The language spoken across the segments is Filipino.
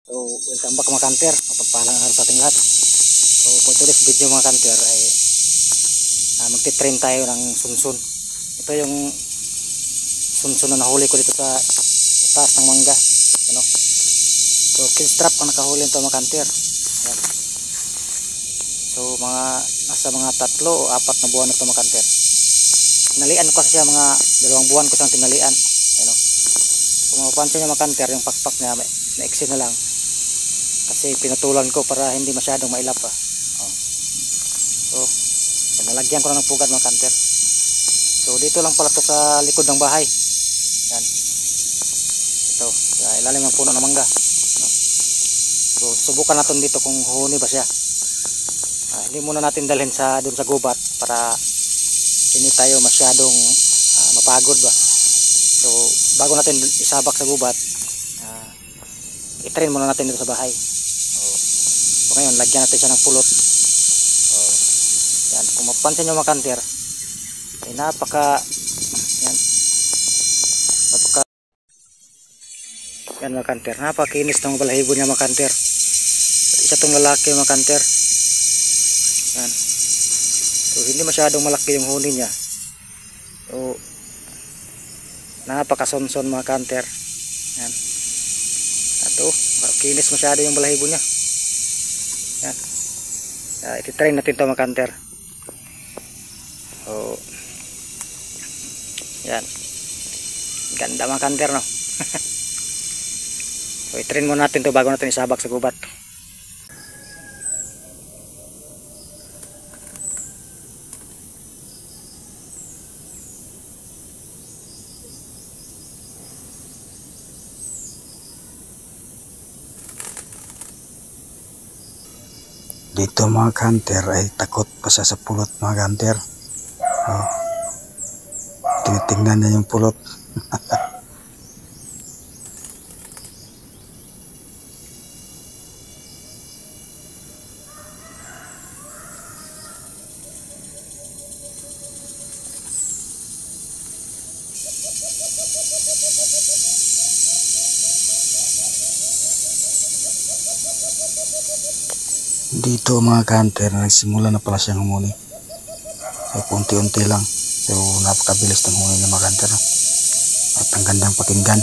So, welcome back mga kanter. Mapagpalang araw sa ating lahat. So, for today's video mga kanter ay magti-train tayo ng sunsun. Ito yung sunsun na nahuli ko dito sa taas ng mangga. Ano? So, kids trap ang nakahuli nito mga kanter. Yan. So, nasa mga 3 o 4 na buwan na ito mga kanter. Tinalian ko kasi siya, mga 2 buwan ko siyang tinalian. Ano? Kung mapapansin nyo mga kanter, yung pakpak niya maiksi na lang. Kasi pinutulan ko para hindi masyadong mailap pa. So, nalagyan ko na ng pugad mga kanter. So, dito lang pala to sa likod ng bahay. Yan. Ito, sa ilalim ng puno ng mangga. So, subukan natin dito kung huhuni ba siya. Hindi muna natin dalhin doon sa gubat para hindi tayo masyadong mapagod ba. So, bago natin isabak sa gubat, i-train muna natin dito sa bahay. So ngayon, lagyan natin siya ng pulot. So, yan, kung mapansin nyo mga kanter, ay yan mga kanter, napakinis ng balahibo niya mga kanter. Isa tong lalaki mga kanter. Yan. So hindi masyadong malaki yung huni niya. So napakasonson mga kanter. Yan. Ato, kinis masyado yung balahibo niya. Yan. Iti-train natin ito mga kanter. So, yan. Ganda mga kanter, no? So, i-train muna natin ito bago natin isabak sa gubat. Dito mga kanter ay takot pa siya sa pulot mga kanter. Tinitingnan niya yung pulot. Dito mga kanter, nagsimula na pala siyang humuli. So unti-unti lang. So napakabilis ng huli ng mga kanter. At ang gandang pakinggan.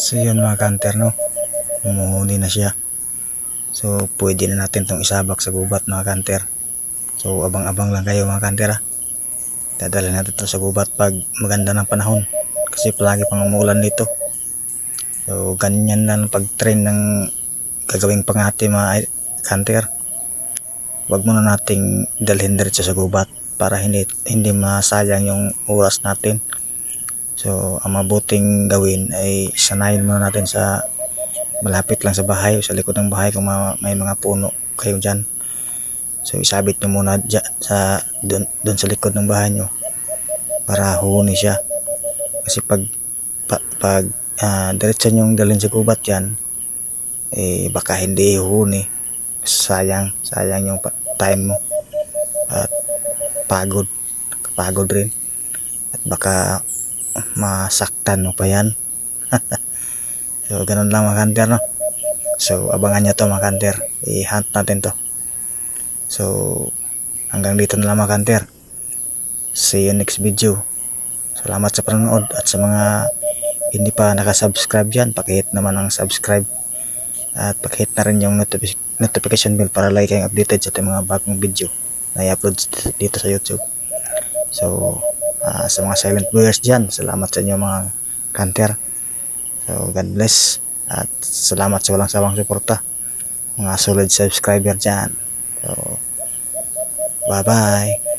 So yun mga kanter, no, umuhuli na siya. So pwede na natin tong isabak sa gubat mga kanter. So abang-abang lang kayo mga kanter ha. Dadala natin to sa gubat pag maganda ng panahon, kasi palagi pang umuulan dito. So ganyan lang pag-train ng gagawing pangati mga kanter. Wag muna nating dalhin diretso sa gubat para hindi masayang yung oras natin. So ang mabuting gawin ay sanayin muna natin sa malapit lang sa bahay o sa likod ng bahay kung may mga puno kayo dyan. So isabit nyo muna doon sa likod ng bahay nyo para huni siya. Kasi pag diretso nyo dalhin sa gubat yan, baka hindi huni. Sayang yung time mo at pagod rin, at baka masaktan mo pa yan. So ganun lang mga kanter, no. So abangan nyo to mga kanter, i-hunt natin to. So hanggang dito na lang mga kanter, see you next video. Salamat sa panonood, at sa mga hindi pa nakasubscribe dyan, pakihit naman ang subscribe at pakihit na rin yung notification bell para lagi kayong updated sa ating mga bagong video na i-upload dito sa YouTube. So sa mga silent viewers dyan, salamat sa inyo mga kanter. So God bless, at salamat sa walang sawang suporta, mga solid subscriber dyan. So bye bye.